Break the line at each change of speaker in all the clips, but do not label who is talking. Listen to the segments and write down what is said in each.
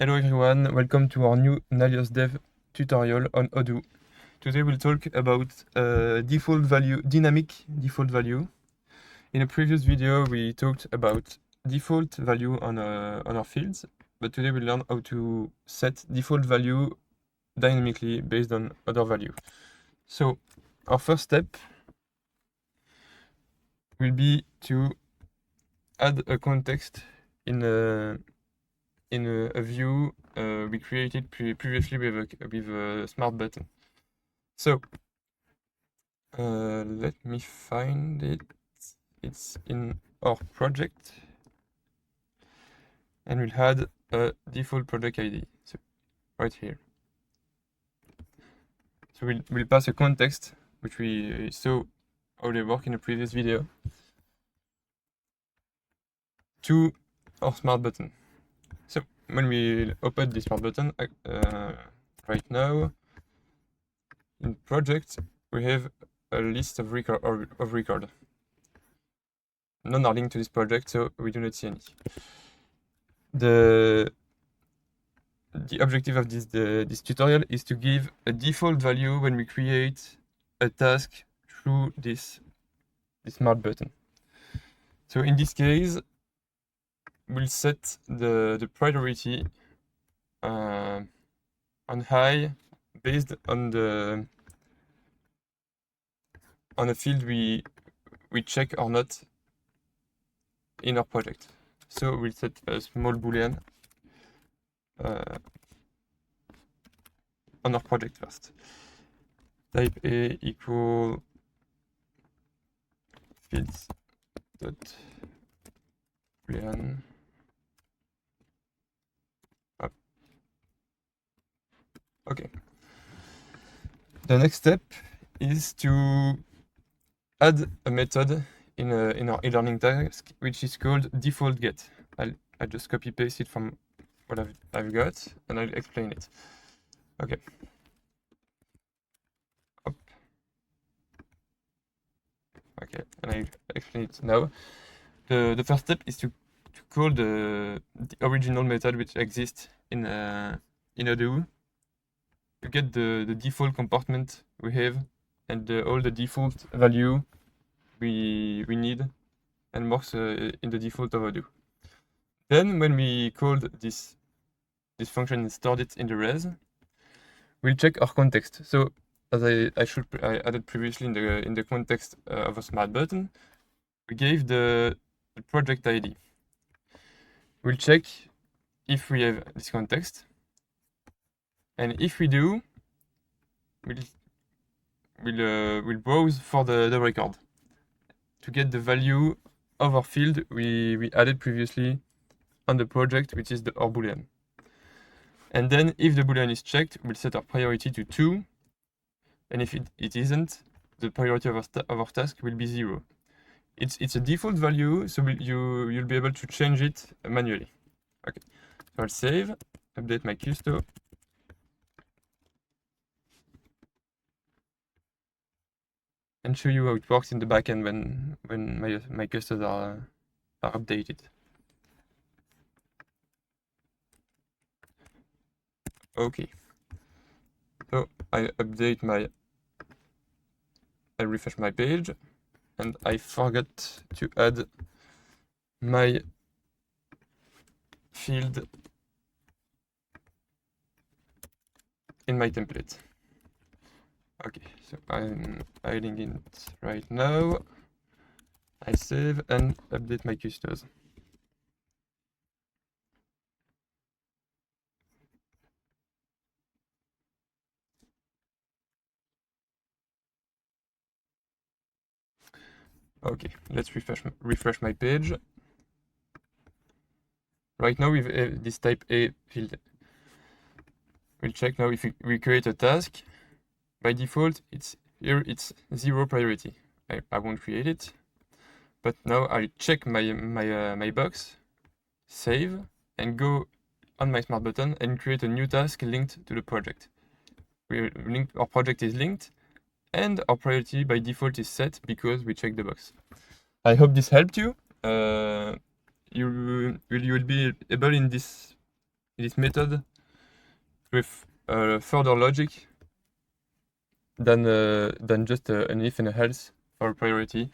Hello everyone, welcome to our new Nalios dev tutorial on Odoo. Today we'll talk about dynamic default value. In a previous video we talked about default value on our fields, but today we'll learn how to set default value dynamically based on other value. So our first step will be to add a context in a view we created previously with a smart button. So let me find it. It's in our project, and we'll add a default project ID. So right here. So we'll pass a context, which we saw how they work in a previous video, to our smart button. So when we open the smart button right now, in project we have a list of record. None are linked to this project, so we do not see any. The objective of this tutorial is to give a default value when we create a task through this smart button. So in this case, we'll set the priority on high based on a field we check or not in our project. So we'll set a small boolean on our project first. Type A equal fields dot boolean. Okay. The next step is to add a method in our e-learning task, which is called default get. I'll just copy paste it from what I've got, and I'll explain it. Okay. Up. Okay, and I'll explain it now. The first step is to call the original method which exists in Odoo to get the default compartment we have and all the default value we need and works in the default of Odoo. Then when we called this function and stored it in the res, we'll check our context. So as I added previously in the context of a smart button, we gave the project ID. We'll check if we have this context, and if we do, we'll browse for the record to get the value of our field we added previously on the project, which is our boolean. And then if the boolean is checked, we'll set our priority to 2, and if it isn't, the priority of our task will be 0. It's a default value, so you'll be able to change it manually. Okay, so I'll save, update my custo, and show you how it works in the backend when my custos are updated. Okay, so I refresh my page, and I forgot to add my field in my template. Okay, so I'm adding it right now. I save and update my custos. Okay, let's refresh my page. Right now we have this type A field. We'll check now if we create a task. By default, it's 0 priority. I won't create it, but now I'll check my box, save, and go on my smart button and create a new task linked to the project. Our project is linked, and our priority by default is set because we checked the box. I hope this helped you. You will be able in this this method with further logic than just an if and a else for a priority.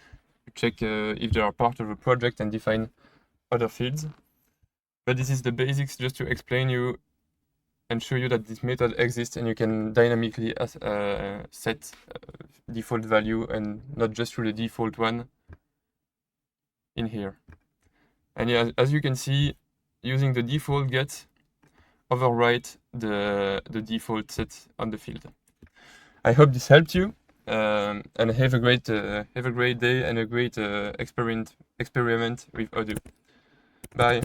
You check if they are part of a project and define other fields. But this is the basics just to explain you and show you that this method exists and you can dynamically set default value and not just through the default one in here. And yeah, as you can see, using the default get overwrite the default set on the field. I hope this helped you, and have a great day and a great experiment with Odoo. Bye.